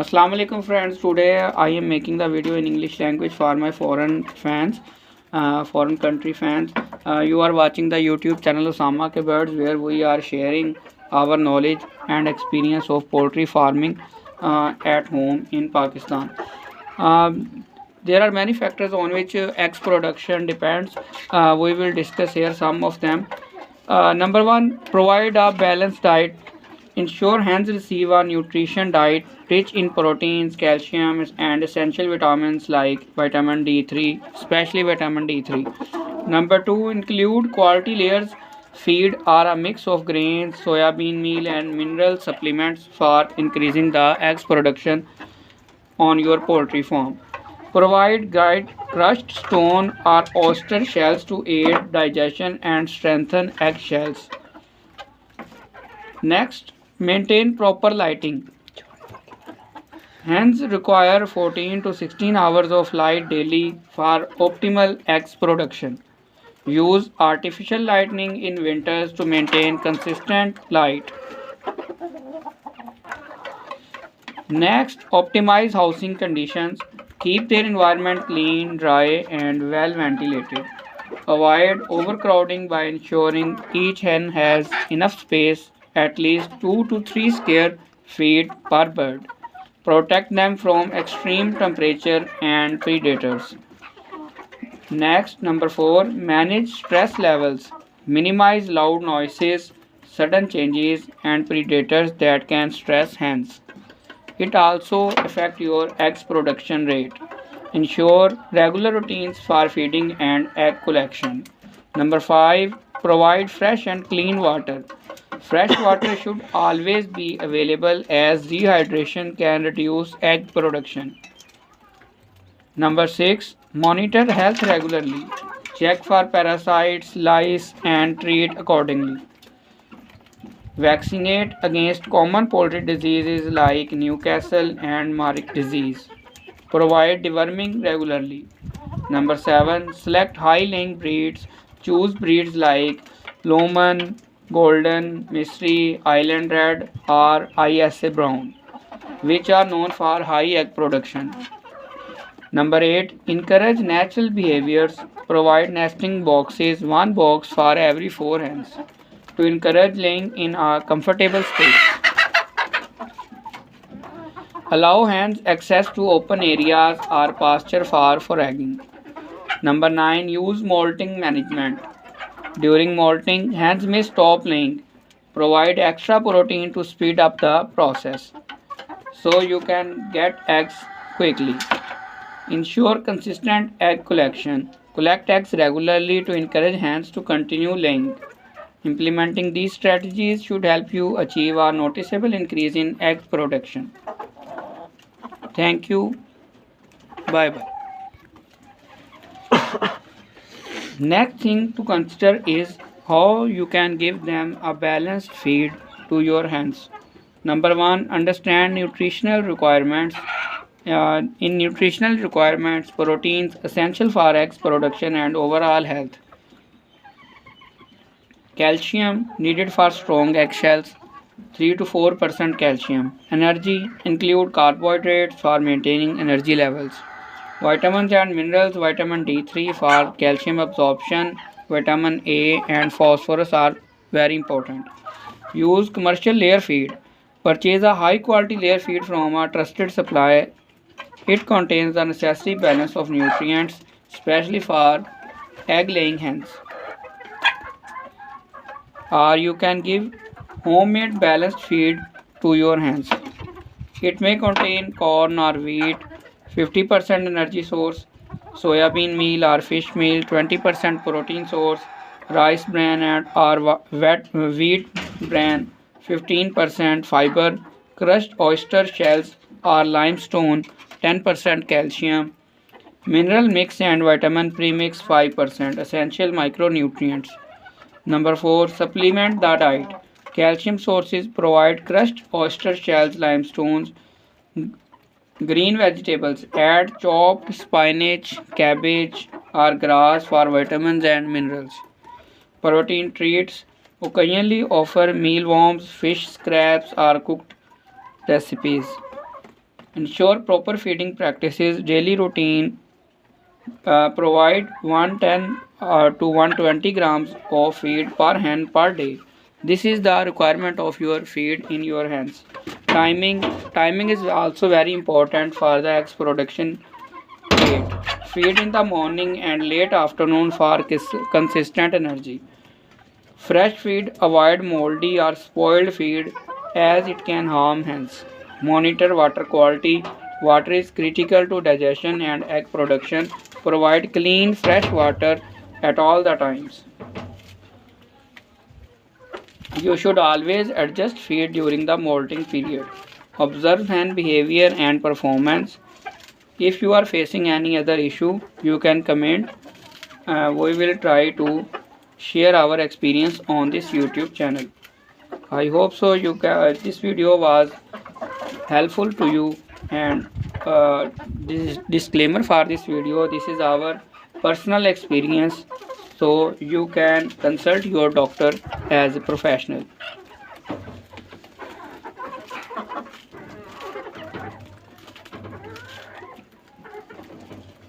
Assalamu alaikum friends. Today I am making the video in English language for my foreign fans, foreign country fans. You are watching the YouTube channel Osama Ke Birds, where we are sharing our knowledge and experience of poultry farming at home in Pakistan. There are many factors on which eggs production depends. We will discuss here some of them. Number one, provide a balanced diet. Ensure hens receive a nutrition diet rich in proteins, calcium, and essential vitamins like vitamin D3, especially vitamin D3. Number two, include quality layers. Feed are a mix of grains, soybean meal, and mineral supplements for increasing the eggs production on your poultry farm. Provide guide crushed stone or oyster shells to aid digestion and strengthen egg shells. Next, maintain proper lighting. Hens require 14 to 16 hours of light daily for optimal eggs production. Use artificial lighting in winters to maintain consistent light. Next, optimize housing conditions. Keep their environment clean, dry, and well ventilated. Avoid overcrowding by ensuring each hen has enough space, at least 2 to 3 square feet per bird. Protect them from extreme temperature and predators. Next, number 4, manage stress levels. Minimize loud noises, sudden changes, and predators that can stress hens. It also affects your eggs production rate. Ensure regular routines for feeding and egg collection. Number 5, provide fresh and clean water. Fresh water should always be available as dehydration can reduce egg production. Number 6, monitor health regularly. Check for parasites, lice, and treat accordingly. Vaccinate against common poultry diseases like Newcastle and Marek disease. Provide deworming regularly. Number 7, select high laying breeds. Choose breeds like Lohmann, Golden, Mystery, Island Red, or ISA Brown, which are known for high egg production. Number 8, encourage natural behaviors. Provide nesting boxes, one box for every 4 hens, to encourage laying in a comfortable space. Allow hens access to open areas or pasture for foraging. Number 9, use molting management. During molting, hens may stop laying. Provide extra protein to speed up the process so you can get eggs quickly. Ensure consistent egg collection. Collect eggs regularly to encourage hens to continue laying. Implementing these strategies should help you achieve a noticeable increase in egg production. Thank you. Bye bye. Next thing to consider is how you can give them a balanced feed to your hens. Number 1, understand nutritional requirements. In nutritional requirements, proteins essential for eggs production and overall health. Calcium needed for strong eggshells, 3 to 4% calcium. Energy include carbohydrates for maintaining energy levels. Vitamins and minerals, vitamin D3 for calcium absorption, vitamin A and phosphorus are very important. Use commercial layer feed. Purchase a high quality layer feed from a trusted supplier. It contains the necessary balance of nutrients, especially for egg laying hens. Or you can give homemade balanced feed to your hens. It may contain corn or wheat, 50% energy source, soybean meal or fish meal, 20% protein source, rice bran and or wheat bran, 15% fiber, crushed oyster shells or limestone, 10% calcium, mineral mix and vitamin premix 5%, essential micronutrients. Number 4, supplement the diet. Calcium sources provide crushed oyster shells, limestones, green vegetables. Add chopped spinach, cabbage, or grass for vitamins and minerals. Protein treats occasionally offer mealworms, fish scraps, or cooked recipes. Ensure proper feeding practices. Daily routine. Provide 110 to 120 grams of feed per hen per day. This is the requirement of your feed in your hens. Timing. Timing is also very important for the eggs production rate. Feed in the morning and late afternoon for consistent energy. Fresh feed. Avoid moldy or spoiled feed as it can harm hens. Monitor water quality. Water is critical to digestion and egg production. Provide clean, fresh water at all the times. You should always adjust feed during the molting period. Observe hen behavior and performance. If you are facing any other issue, you can comment. We will try to share our experience on this YouTube channel. I hope so. This video was helpful to you, and this disclaimer for this video. This is our personal experience, so you can consult your doctor as a professional.